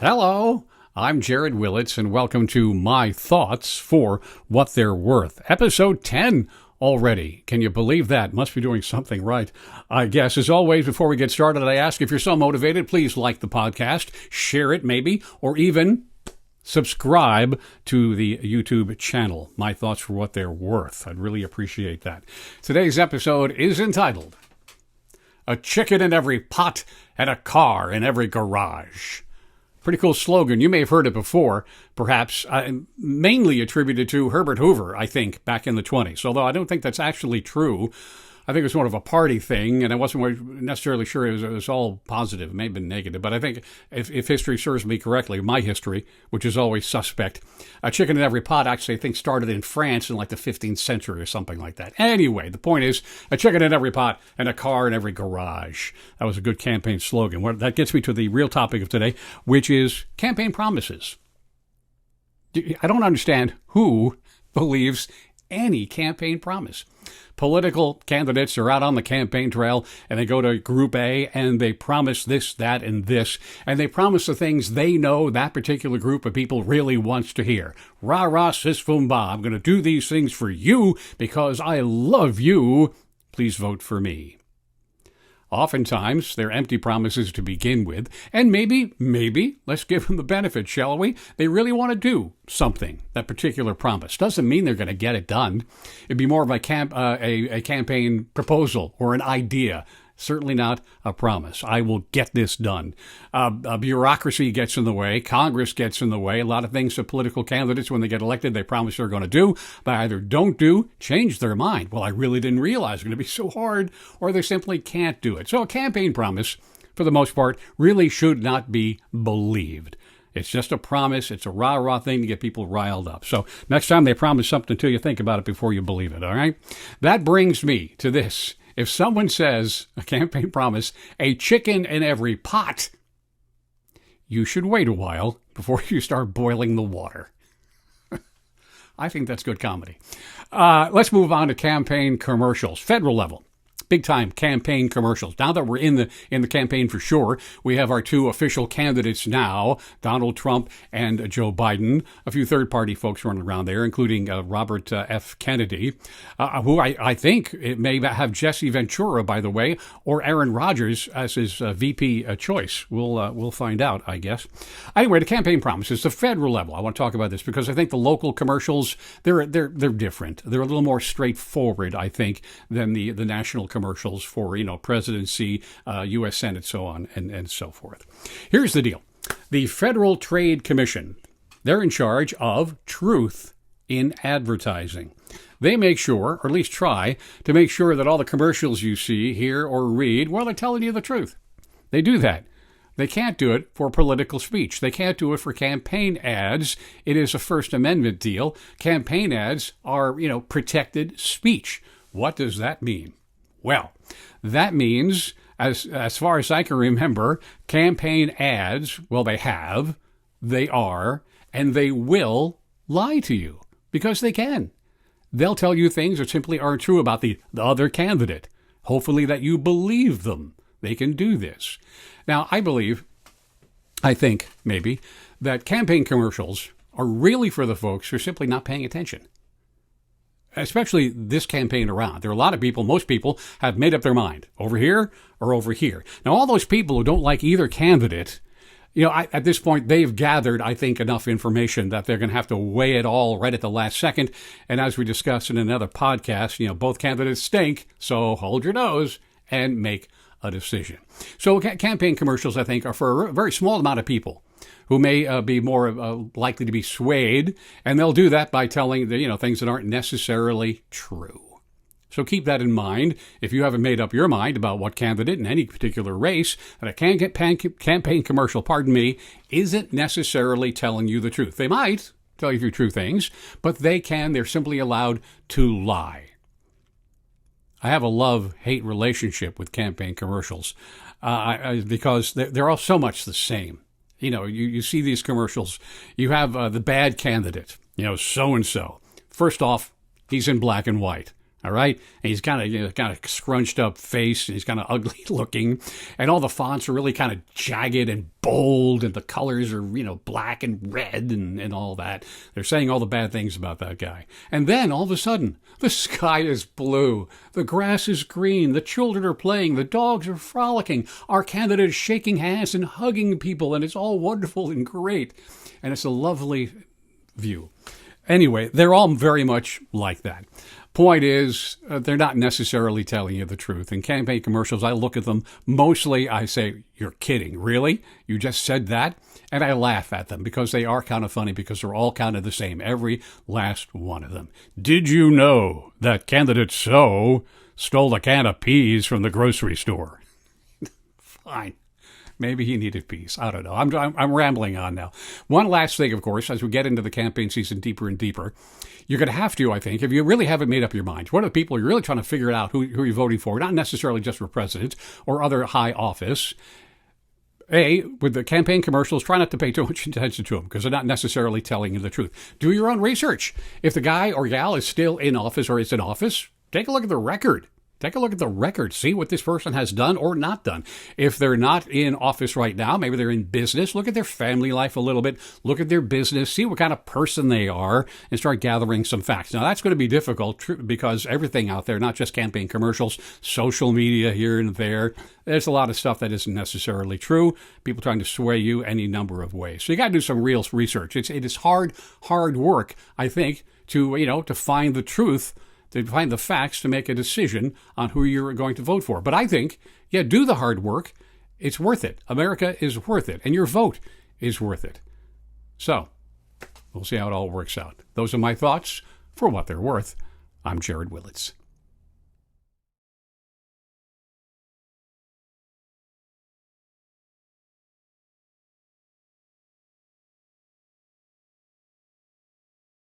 Hello, I'm Jared Willits, and welcome to My Thoughts for What They're Worth. Episode 10 already. Can you believe that? Must be doing something right, I guess. As always, before we get started, I ask if you're so motivated, please like the podcast, share it maybe, or even subscribe to the YouTube channel, My Thoughts for What They're Worth. I'd really appreciate that. Today's episode is entitled, A Chicken in Every Pot and a Car in Every Garage. Pretty cool slogan. You may have heard it before, perhaps mainly attributed to Herbert Hoover, I think, back in the 20s. Although I don't think that's actually true. I think it was more of a party thing, and I wasn't necessarily sure it was all positive. It may have been negative, but I think if history serves me correctly, my history, which is always suspect, a chicken in every pot actually I think started in France in like the 15th century or something like that. Anyway, the point is, a chicken in every pot and a car in every garage. That was a good campaign slogan. Well, that gets me to the real topic of today, which is campaign promises. I don't understand who believes any campaign promise. Political candidates are out on the campaign trail and they go to Group A and they promise this, that, and this. And they promise the things they know that particular group of people really wants to hear. Rah, rah, sis, boom, bah. I'm going to do these things for you because I love you. Please vote for me. Oftentimes, they're empty promises to begin with, and maybe, let's give them the benefit, shall we? They really want to do something, that particular promise. Doesn't mean they're going to get it done. It'd be more of a campaign proposal or an idea. Certainly not a promise. I will get this done. Bureaucracy gets in the way. Congress gets in the way. A lot of things that political candidates, when they get elected, they promise they're going to do. They either don't do, change their mind. Well, I really didn't realize it's going to be so hard, or they simply can't do it. So a campaign promise, for the most part, really should not be believed. It's just a promise. It's a rah-rah thing to get people riled up. So next time they promise something to you, think about it before you believe it, all right? That brings me to this. If someone says, a campaign promise, a chicken in every pot, you should wait a while before you start boiling the water. I think that's good comedy. Let's move on to campaign commercials, federal level. Big-time campaign commercials. Now that we're in the campaign for sure, we have our two official candidates now, Donald Trump and Joe Biden. A few third-party folks running around there, including Robert F. Kennedy, who I think it may have Jesse Ventura, by the way, or Aaron Rodgers as his VP choice. We'll find out, I guess. Anyway, the campaign promises, the federal level. I want to talk about this because I think the local commercials, they're different. They're a little more straightforward, I think, than the national commercials for, presidency, U.S. Senate, so on and so forth. Here's the deal. The Federal Trade Commission, they're in charge of truth in advertising. They make sure, or at least try, to make sure that all the commercials you see, hear, or read, well, they're telling you the truth. They do that. They can't do it for political speech. They can't do it for campaign ads. It is a First Amendment deal. Campaign ads are, protected speech. What does that mean? Well, that means, as far as I can remember, campaign ads, well, they are, and they will lie to you because they can. They'll tell you things that simply aren't true about the other candidate. Hopefully that you believe them. They can do this. Now, I think, maybe, that campaign commercials are really for the folks who are simply not paying attention. Especially this campaign around. There are a lot of people, most people, have made up their mind, over here or over here. Now, all those people who don't like either candidate, at this point, they've gathered, I think, enough information that they're going to have to weigh it all right at the last second. And as we discussed in another podcast, both candidates stink, so hold your nose and make a decision. So campaign commercials, I think, are for a very small amount of people who may be more likely to be swayed, and they'll do that by telling things that aren't necessarily true. So keep that in mind if you haven't made up your mind about what candidate in any particular race that a campaign commercial, isn't necessarily telling you the truth. They might tell you true things, but they're simply allowed to lie. I have a love-hate relationship with campaign commercials because they're all so much the same. You see these commercials. You have the bad candidate, so-and-so. First off, he's in black and white. All right. And he's kind of scrunched up face, and he's kind of ugly looking. And all the fonts are really kind of jagged and bold, and the colors are, black and red and all that. They're saying all the bad things about that guy. And then all of a sudden, the sky is blue. The grass is green. The children are playing. The dogs are frolicking. Our candidate is shaking hands and hugging people, and it's all wonderful and great. And it's a lovely view. Anyway, they're all very much like that. Point is, they're not necessarily telling you the truth. In campaign commercials, I look at them. Mostly, I say, you're kidding. Really? You just said that? And I laugh at them because they are kind of funny because they're all kind of the same. Every last one of them. Did you know that candidate so stole a can of peas from the grocery store? Fine. Maybe he needed peace. I don't know. I'm rambling on now. One last thing, of course, as we get into the campaign season deeper and deeper, you're going to have to, I think, if you really haven't made up your mind, what are the people you're really trying to figure out who you're voting for, not necessarily just for president or other high office. With the campaign commercials, try not to pay too much attention to them because they're not necessarily telling you the truth. Do your own research. If the guy or gal is still in office or is in office, take a look at the record. Take a look at the record. See what this person has done or not done. If they're not in office right now, maybe they're in business, look at their family life a little bit. Look at their business. See what kind of person they are and start gathering some facts. Now, that's going to be difficult because everything out there, not just campaign commercials, social media here and there, there's a lot of stuff that isn't necessarily true. People trying to sway you any number of ways. So you got to do some real research. It is hard work, I think, to find the truth, to find the facts to make a decision on who you're going to vote for. But I think, do the hard work. It's worth it. America is worth it. And your vote is worth it. So, we'll see how it all works out. Those are my thoughts for what they're worth. I'm Jared Willits.